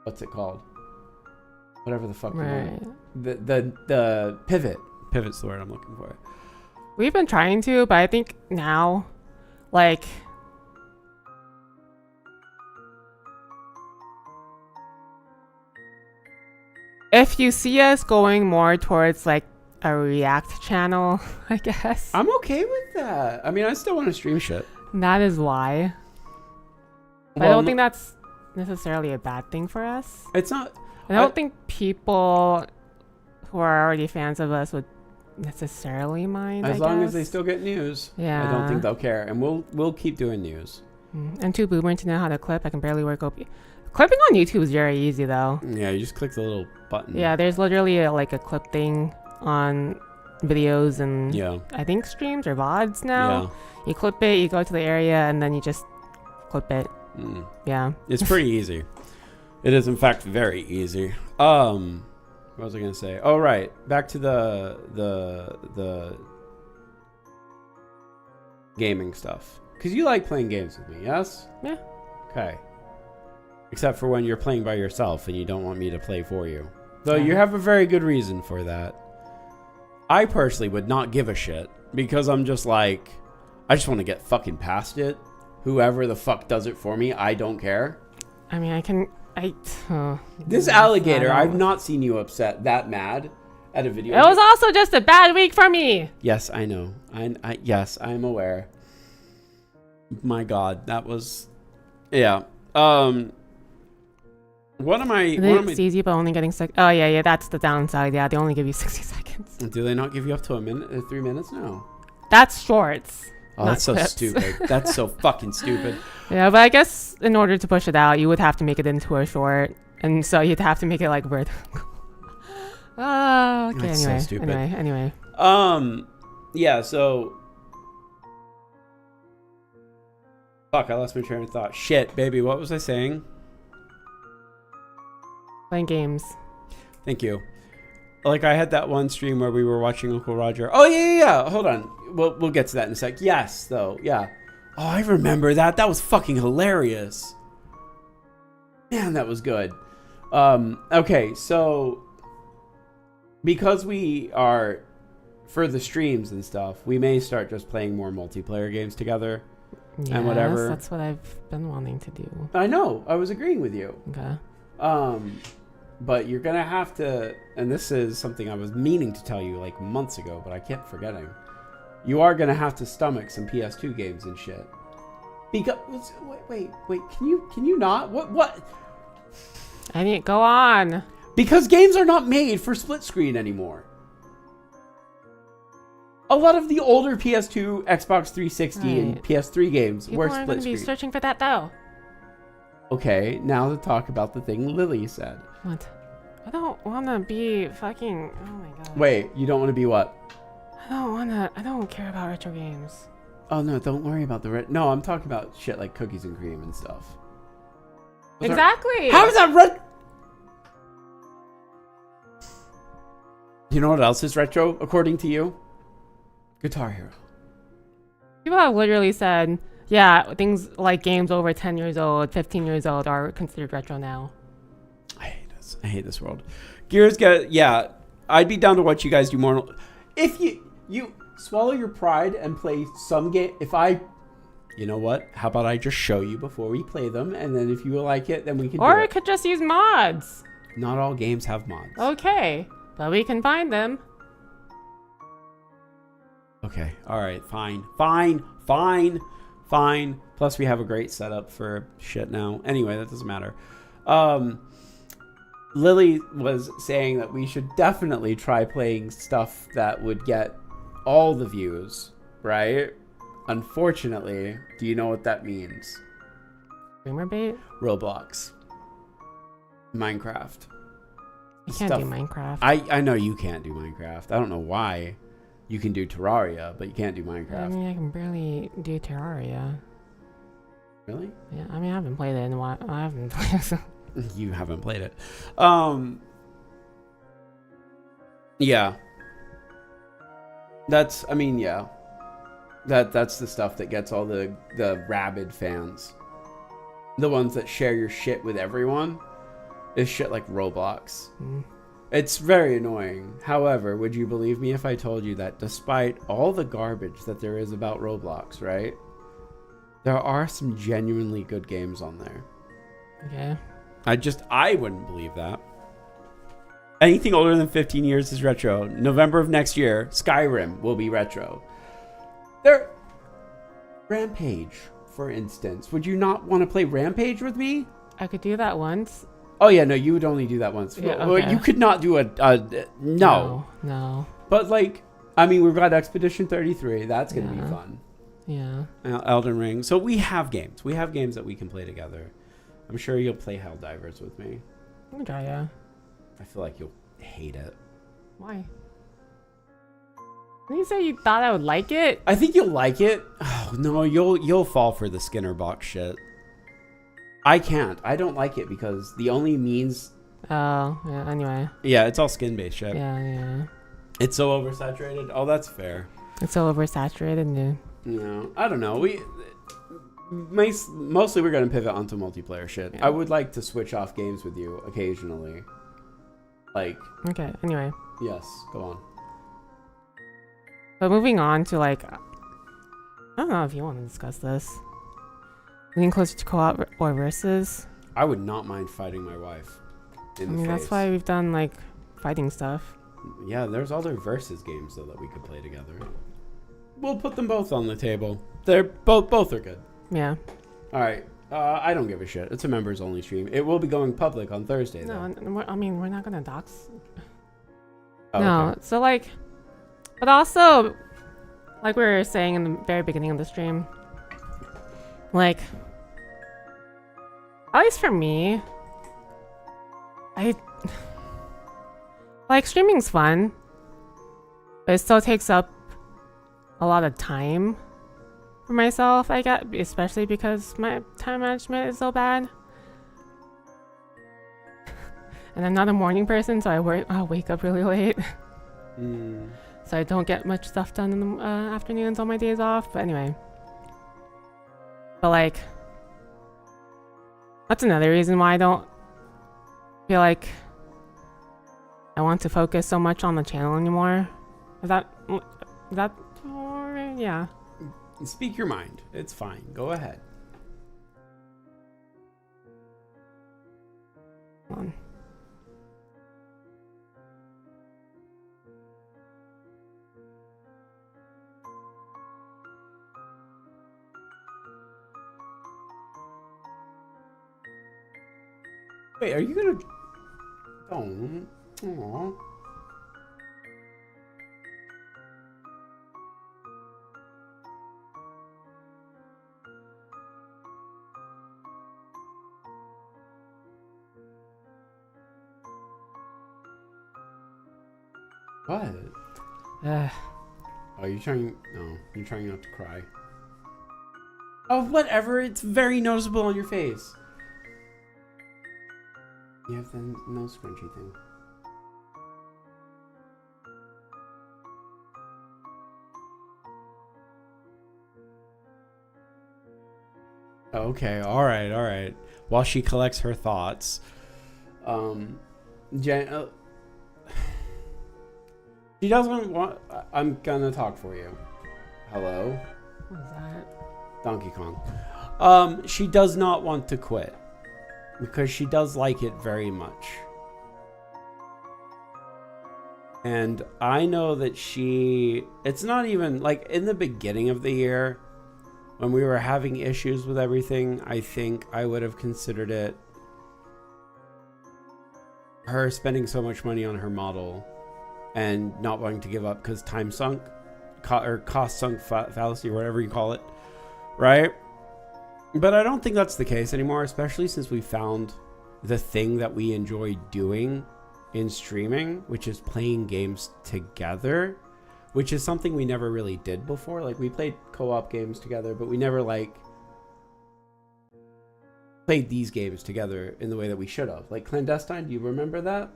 what's it called? Whatever the fuck you want. The pivot. Pivot's the word I'm looking for. We've been trying to, but I think now, like, if you see us going more towards like a React channel, I guess. I'm okay with that. I mean, I still want to stream shit. That is why. But I don't think that's necessarily a bad thing for us. It's not. I don't think people who are already fans of us would necessarily mind. As long as they still get news. Yeah. I don't think they'll care, and we'll keep doing news. And too boomer to know how to clip. I can barely work OP. Clipping on YouTube is very easy though. Yeah, you just click the little button. Yeah, there's literally a clip thing on videos and I think streams or VODs now. Yeah. You clip it, you go to the area, and then you just clip it. Yeah. It's pretty easy. It is, in fact, very easy. What was I gonna say? Oh, right. Back to the gaming stuff. Because you like playing games with me, yes? Yeah. Okay. Except for when you're playing by yourself and you don't want me to play for you. Though you have a very good reason for that. I personally would not give a shit, because I'm just like, I just want to get fucking past it. Whoever the fuck does it for me, I don't care. I mean, this alligator, I've not seen you upset that mad at a video. It was also just a bad week for me. Yes, I know. Yes, I'm aware. My God, that was, yeah. It's easy, but only getting sick. Oh yeah, that's the downside. Yeah, they only give you 60 seconds. Do they not give you up to a minute, 3 minutes? No. That's shorts. Oh, that's so stupid. That's so fucking stupid. Yeah, but I guess in order to push it out, you would have to make it into a short, and so you'd have to make it like vertical. Oh, okay. That's anyway, so stupid. Anyway. Yeah. So. Fuck! I lost my train of thought. Shit, baby. What was I saying? Playing games. Thank you. Like, I had that one stream where we were watching Uncle Roger. Oh, yeah. Hold on. We'll get to that in a sec. Yes, though. Yeah. Oh, I remember that. That was fucking hilarious. Man, that was good. Okay, so because we are, for the streams and stuff, we may start just playing more multiplayer games together and whatever. That's what I've been wanting to do. I know. I was agreeing with you. Okay. But you're going to have to, and this is something I was meaning to tell you like months ago, but I kept forgetting. You are going to have to stomach some PS2 games and shit. Because, wait, can you not? What? I mean, go on. Because games are not made for split screen anymore. A lot of the older PS2, Xbox 360, and PS3 games were split screen. People are going to be searching for that though. Okay, now to talk about the thing Lily said. What? I don't want to be fucking... Oh my god. Wait, you don't want to be what? I don't care about retro games. Oh no, don't worry about the no, I'm talking about shit like Cookies and Cream and stuff. Exactly! How is that red? You know what else is retro, according to you? Guitar Hero. People have literally said, yeah, things like games over 10 years old, 15 years old are considered retro now. I hate this world. Gears get, yeah, I'd be down to watch you guys do more. If you swallow your pride and play some game, you know what? How about I just show you before we play them, and then if you like it, then we can do it. Or we could just use mods. Not all games have mods. Okay, but we can find them. Okay. All right. Fine. Plus, we have a great setup for shit now. Anyway, that doesn't matter. Lily was saying that we should definitely try playing stuff that would get all the views, right? Unfortunately, do you know what that means? Streamer bait? Roblox. Minecraft. You can't do Minecraft. I know you can't do Minecraft. I don't know why. You can do Terraria, but you can't do Minecraft. I mean, I can barely do Terraria. Really? Yeah, I mean, I haven't played it in a while. I haven't played it. You haven't played it. Yeah. That's the stuff that gets all the rabid fans. The ones that share your shit with everyone is shit like Roblox. It's very annoying. However, would you believe me if I told you that despite all the garbage that there is about Roblox, right? There are some genuinely good games on there. Okay. I wouldn't believe that. Anything older than 15 years is retro. November of next year, Skyrim will be retro. Rampage, for instance. Would you not want to play Rampage with me? I could do that once. Oh yeah, no, you would only do that once. Yeah, well, okay. you could not do no. No. But like, I mean, we've got Expedition 33. That's gonna be fun. Yeah. Elden Ring. So we have games. We have games that we can play together. I'm sure you'll play Helldivers with me. Okay, yeah. I feel like you'll hate it. Why? Didn't you say you thought I would like it? I think you'll like it. Oh no, you'll fall for the Skinner box shit. I can't. I don't like it because the only means. Oh, yeah. Anyway. Yeah, it's all skin-based shit. Yeah. It's so oversaturated. Oh, that's fair. It's so oversaturated, dude. No, I don't know. Mostly we're gonna pivot onto multiplayer shit. Yeah. I would like to switch off games with you occasionally. Like. Okay. Anyway. Yes. Go on. But moving on to like, I don't know if you want to discuss this. Getting closer to co-op or versus. I would not mind fighting my wife. That's why we've done like fighting stuff. Yeah, there's other versus games though that we could play together. We'll put them both on the table. They're both are good. Yeah. All right. I don't give a shit. It's a members only stream. It will be going public on Thursday though. No, I mean we're not gonna dox. Oh, no. Okay. So like, but also, like we were saying in the very beginning of the stream, like, at least for me, like streaming's fun, but it still takes up a lot of time for myself, I get, especially because my time management is so bad. And I'm not a morning person, so I'll wake up really late. So I don't get much stuff done in the afternoons on my days off. But anyway. But like, that's another reason why I don't feel like I want to focus so much on the channel anymore. Yeah. Speak your mind. It's fine. Go ahead. Hold on. Wait, are you gonna? Don't. Aww. What? Are you trying? No, you're trying not to cry. Oh, whatever. It's very noticeable on your face. You have the nose scrunchy thing. Okay, all right. While she collects her thoughts, Jen, she doesn't want. I'm gonna talk for you. Hello, What is that? Donkey Kong. She does not want to quit because she does like it very much, And I know that it's not even like in the beginning of the year when we were having issues with everything, I think I would have considered it her spending so much money on her model and not wanting to give up because time sunk or cost sunk fallacy or whatever you call it, right? But I don't think that's the case anymore, especially since we found the thing that we enjoy doing in streaming, which is playing games together, which is something we never really did before. Like, we played co-op games together, but we never like played these games together in the way that we should have. Like Clandestine, do you remember that?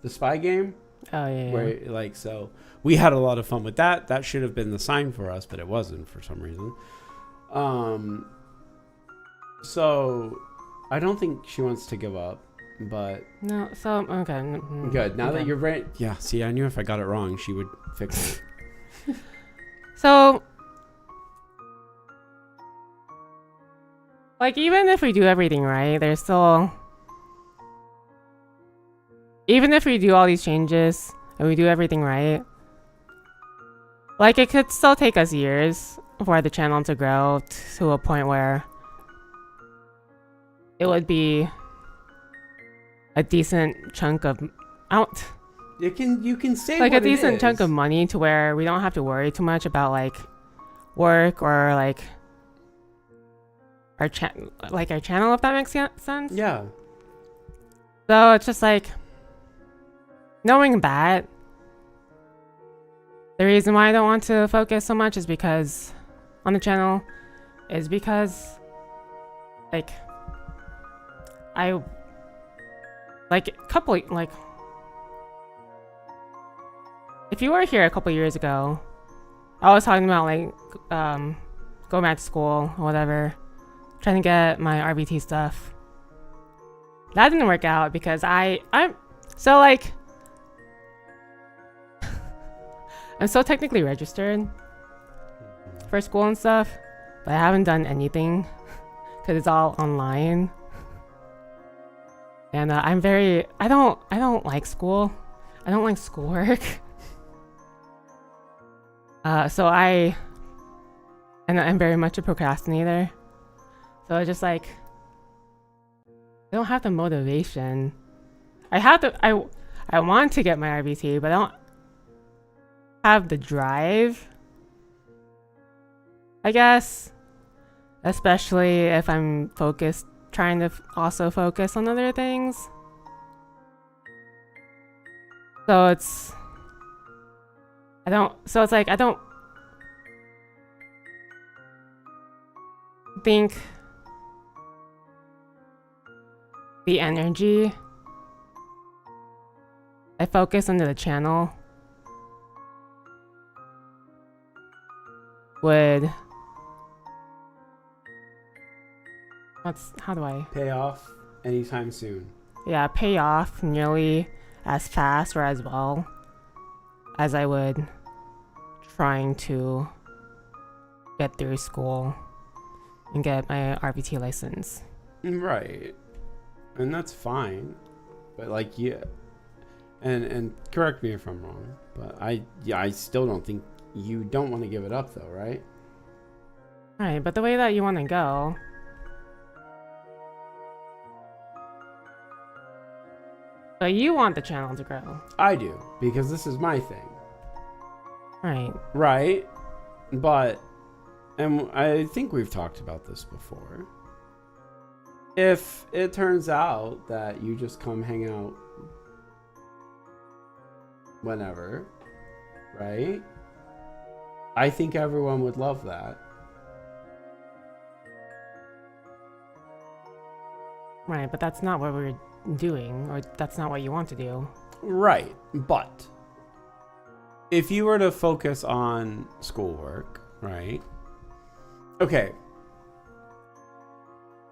The spy game? Oh, yeah. Where, like, so we had a lot of fun with that. That should have been the sign for us, but it wasn't for some reason. So I don't think she wants to give up, but No, so okay. good. Now okay. that you're right, yeah. See, I knew if I got it wrong, she would fix it. So, like, even if we do everything right, there's still, even if we do all these changes and we do everything right, like, it could still take us years for the channel to grow to a point where it would be a decent chunk of out. You can say Like what a decent it chunk is. of money to where we don't have to worry too much about like work or like our channel, if that makes sense. Yeah. So it's just like knowing that the reason why I don't want to focus so much is because on the channel is because like I like a couple like if you were here a couple years ago, I was talking about like going back to school or whatever, trying to get my RBT stuff. That didn't work out because I'm so like I'm so technically registered for school and stuff, but I haven't done anything because it's all online. And I don't like school. I don't like schoolwork. So I'm very much a procrastinator. So it's just like I don't have the motivation. I want to get my RBT, but I don't have the drive, I guess. Especially if I'm trying to also focus on other things. So it's like I don't think the energy I focus into the channel would how do I Pay off anytime soon. pay off nearly as fast or as well as I would trying to get through school and get my RBT license. Right. And that's fine. But like, yeah. And correct me if I'm wrong, but I still don't think you don't want to give it up though, right? Right, but the way that you want to go, but you want the channel to grow. I do, because this is my thing. Right. Right? But, and I think we've talked about this before. If it turns out that you just come hang out whenever, right? I think everyone would love that. Right, but that's not what we're doing, or that's not what you want to do. Right, but if you were to focus on schoolwork, right? Okay.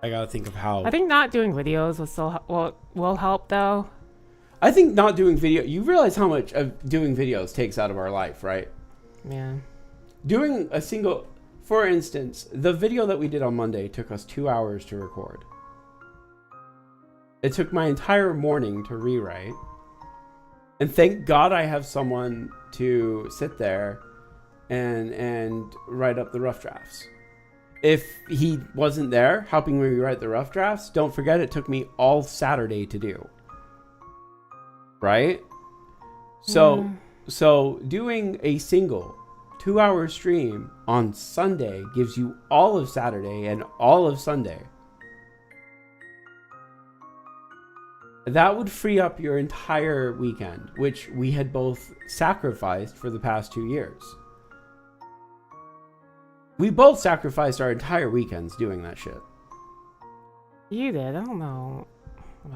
I gotta think of how. I think not doing videos will help though. I think not doing video. You realize how much of doing videos takes out of our life, right? Yeah. Doing a single, for instance, the video that we did on Monday took us 2 hours to record. It took my entire morning to rewrite. And thank God I have someone to sit there and write up the rough drafts. If he wasn't there helping me write the rough drafts, don't forget it took me all Saturday to do. Right? So doing a single 2-hour stream on Sunday gives you all of Saturday and all of Sunday. That would free up your entire weekend, which we had both sacrificed for the past 2 years. We both sacrificed our entire weekends doing that shit. You did. I don't know.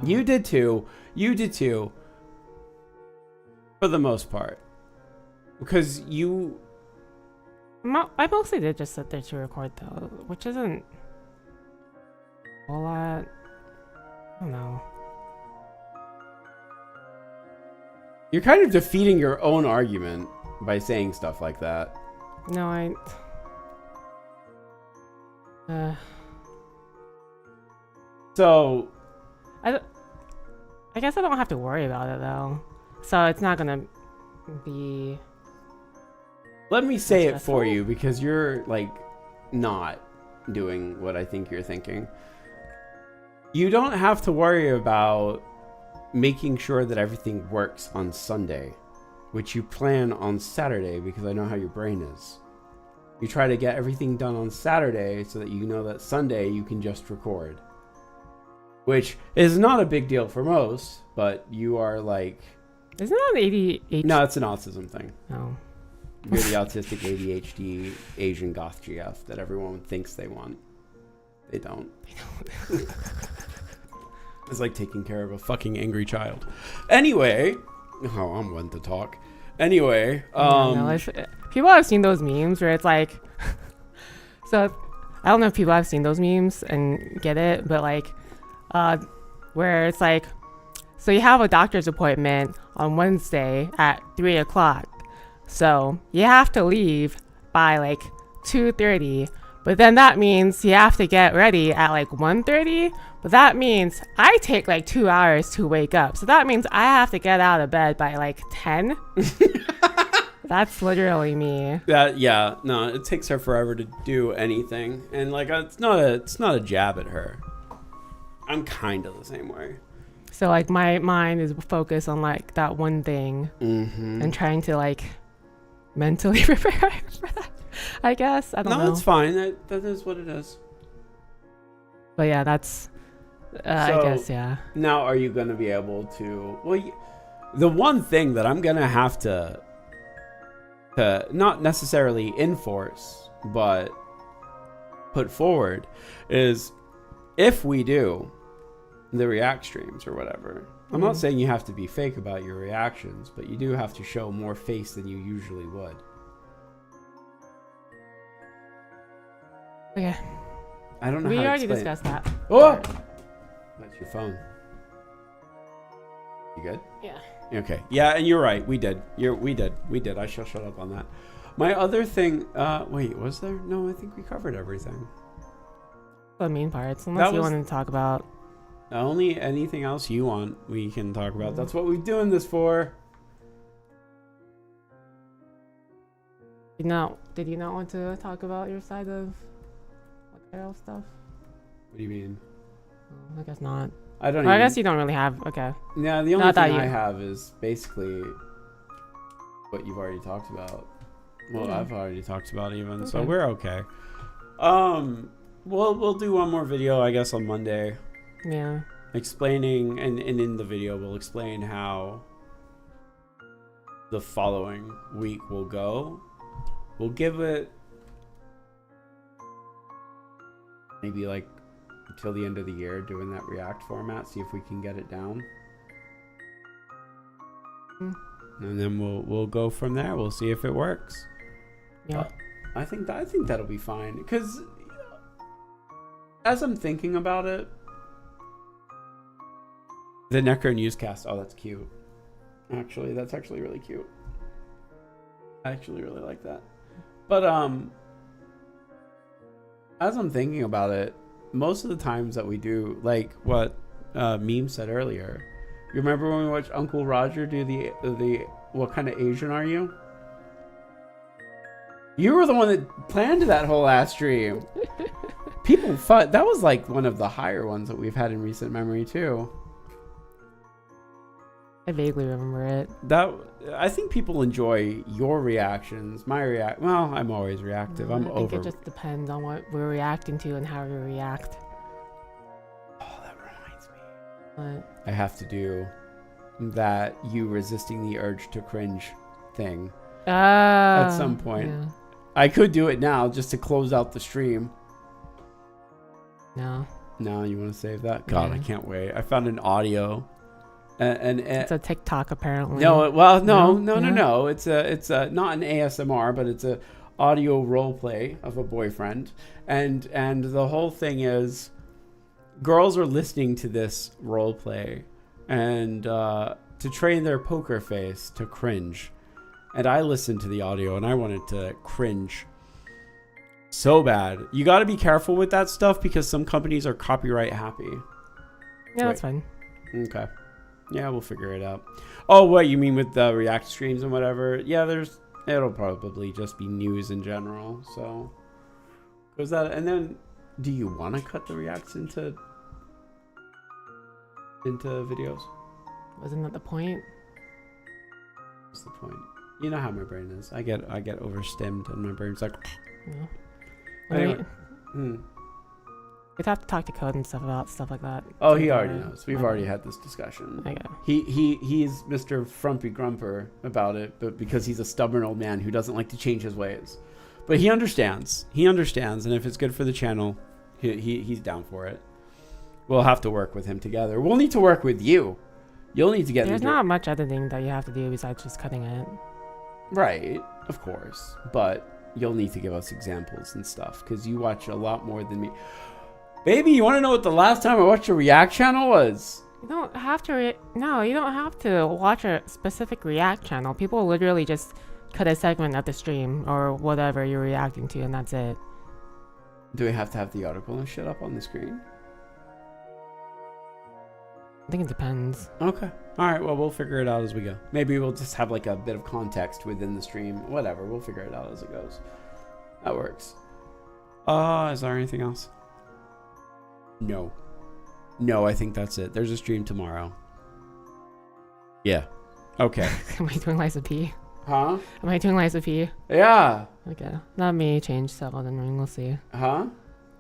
You did too. You did too. For the most part. Because you... I mostly did just sit there to record though, which isn't a whole lot. I don't know. You're kind of defeating your own argument by saying stuff like that. No, So... I guess I don't have to worry about it though. So it's not gonna be... Let me say it for you, because you're, like, not doing what I think you're thinking. You don't have to worry about making sure that everything works on Sunday, which you plan on Saturday, because I know how your brain is. You try to get everything done on Saturday so that you know that Sunday you can just record. Which is not a big deal for most, but you are like... Isn't that an ADHD? No, it's an autism thing. No. You're the autistic ADHD Asian goth GF that everyone thinks they want. They don't. It's like taking care of a fucking angry child. Anyway, oh, I'm one to talk. Anyway, people have seen those memes where it's like, so I don't know if people have seen those memes and get it, but like, where it's like, so you have a doctor's appointment on Wednesday at 3 o'clock. So you have to leave by like 2:30, but then that means you have to get ready at like 1:30. But that means I take like 2 hours to wake up. So that means I have to get out of bed by like 10. That's literally me. Yeah, no, it takes her forever to do anything, and like it's not a jab at her. I'm kind of the same way. So like my mind is focused on like that one thing, and trying to like mentally prepare for that, I guess. I don't know. No, it's fine. That is what it is. But yeah, that's I guess, yeah. Now, are you going to be able to... Well, the one thing that I'm going to have to not necessarily enforce, but put forward is if we do the react streams or whatever, I'm not saying you have to be fake about your reactions, but you do have to show more face than you usually would. Okay. I don't know we how to already explain. discussed that. Oh! That's your phone. You good? Yeah. Okay. Yeah, and you're right. We did. We did. I shall shut up on that. My other thing... wait, was there? No, I think we covered everything. The main parts, unless you wanted to talk about... Only anything else you want, we can talk about. That's what we're doing this for. Did you not want to talk about your side of what stuff? What do you mean? I guess not. I don't. I guess you don't really have. Okay. Yeah, the only thing I have is basically what you've already talked about. Well, I've already talked about even, so we're okay. We'll do one more video, I guess, on Monday. Yeah. Explaining, and in the video, we'll explain how the following week will go. We'll give it maybe like until the end of the year doing that React format, see if we can get it down. And then we'll go from there. We'll see if it works. Yeah. I think that'll be fine, because as I'm thinking about it, the Necro newscast. Oh, that's cute. Actually, that's actually really cute. I actually really like that. But as I'm thinking about it, most of the times that we do, like what Meme said earlier, You remember when we watched Uncle Roger do the what kind of Asian are you? You were the one that planned that whole ass stream. People thought that was like one of the higher ones that we've had in recent memory too. I vaguely remember it. I think people enjoy your reactions. Well, I'm always reactive. I think it just depends on what we're reacting to and how we react. Oh, that reminds me. But I have to do that you resisting the urge to cringe thing at some point. Yeah. I could do it now just to close out the stream. No, you want to save that? God, Yeah. I can't wait. I found an audio. And it's a TikTok apparently. no. Yeah. It's not an ASMR, but it's a audio role play of a boyfriend, and the whole thing is, girls are listening to this role play, and to train their poker face to cringe, and I listened to the audio and I wanted to cringe so bad. You got to be careful with that stuff because some companies are copyright happy. Yeah, that's fine. Okay. Yeah, we'll figure it out. Oh, what you mean with the React streams and whatever? Yeah, it'll probably just be news in general. So, was that? And then, do you want to cut the Reacts into videos? Wasn't that the point? What's the point? You know how my brain is. I get overstimmed, and my brain's like. Yeah. Anyway. We'd have to talk to Code and stuff about stuff like that. Oh, he already knows. We've already had this discussion. Okay. He's Mr. Frumpy Grumper about it, but because he's a stubborn old man who doesn't like to change his ways. But he understands. And if it's good for the channel, he's down for it. We'll have to work with him together. We'll need to work with you. You'll need to get. There's not much editing that you have to do besides just cutting it. Right, of course, but you'll need to give us examples and stuff because you watch a lot more than me. Baby, you want to know what the last time I watched a React channel was? You don't have to. No, you don't have to watch a specific React channel. People literally just cut a segment of the stream or whatever you're reacting to, and that's it. Do we have to have the article and shit up on the screen? I think it depends. Okay. All right. Well, we'll figure it out as we go. Maybe we'll just have like a bit of context within the stream. Whatever. We'll figure it out as it goes. That works. Is there anything else? No, I think that's it. There's a stream tomorrow. Yeah. Okay. Am I doing Liza P? Huh? Am I doing Liza P? Yeah. Okay. That may change to Elden Ring. We'll see. Huh?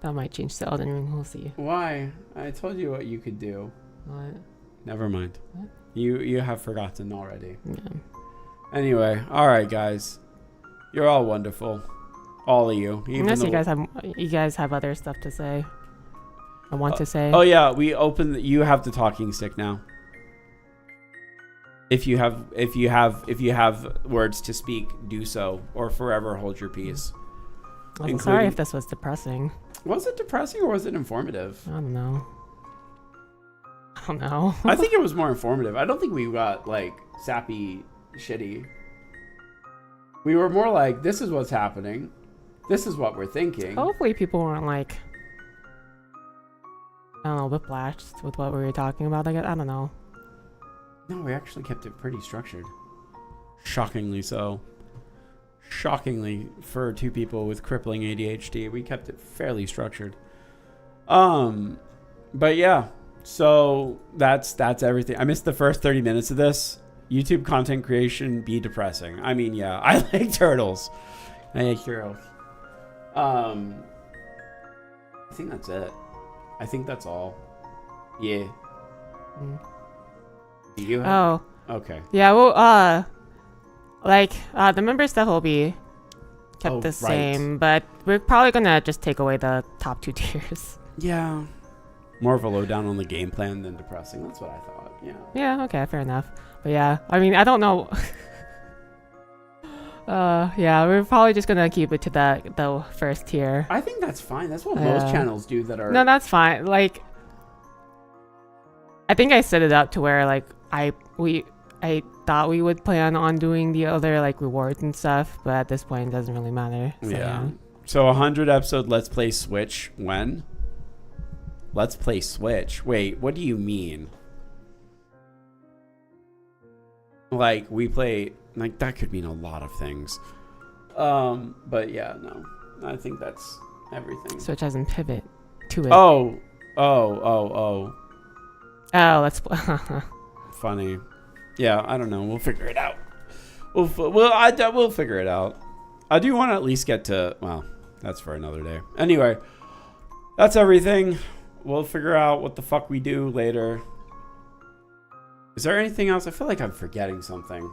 That might change to Elden Ring. We'll see. Why? I told you what you could do. What? Never mind. What? You have forgotten already. Yeah. Anyway, all right, guys. You're all wonderful. All of you. Unless you guys have other stuff to say. I want to say. Oh yeah, you have the talking stick now. If you have words to speak, do so, or forever hold your peace. I'm sorry if this was depressing. Was it depressing or was it informative? I don't know. I think it was more informative. I don't think we got like sappy, shitty. We were more like, this is what's happening. This is what we're thinking. Hopefully people weren't like, I don't know, whiplashed with what we were talking about. I don't know. No, we actually kept it pretty structured. Shockingly so. Shockingly, for two people with crippling ADHD, we kept it fairly structured. But yeah, so that's everything. I missed the first 30 minutes of this. YouTube content creation be depressing. I mean, yeah, I like turtles. I like turtles. I think that's it. I think that's all. Yeah. Do you have... Oh. Okay. Yeah, well, the member stuff will be kept the same, but we're probably gonna just take away the top 2 tiers. Yeah. More of a lowdown on the game plan than depressing. That's what I thought. Yeah. Yeah, okay, fair enough. But yeah, I mean, I don't know. Yeah, we're probably just gonna keep it to the first tier. I think that's fine. That's what most channels do that are... No, that's fine. Like, I think I set it up to where, like, I thought we would plan on doing the other, like, rewards and stuff, but at this point, it doesn't really matter. So, yeah. So 100 episode Let's Play Switch when? Let's Play Switch. Wait, what do you mean? Like we play, like that could mean a lot of things. But yeah, no, I think that's everything. Switch as in pivot to it. Oh, let's. funny. Yeah, I don't know. We'll figure it out. We'll figure it out. I do want to at least get to. Well, that's for another day. Anyway, that's everything. We'll figure out what the fuck we do later. Is there anything else? I feel like I'm forgetting something.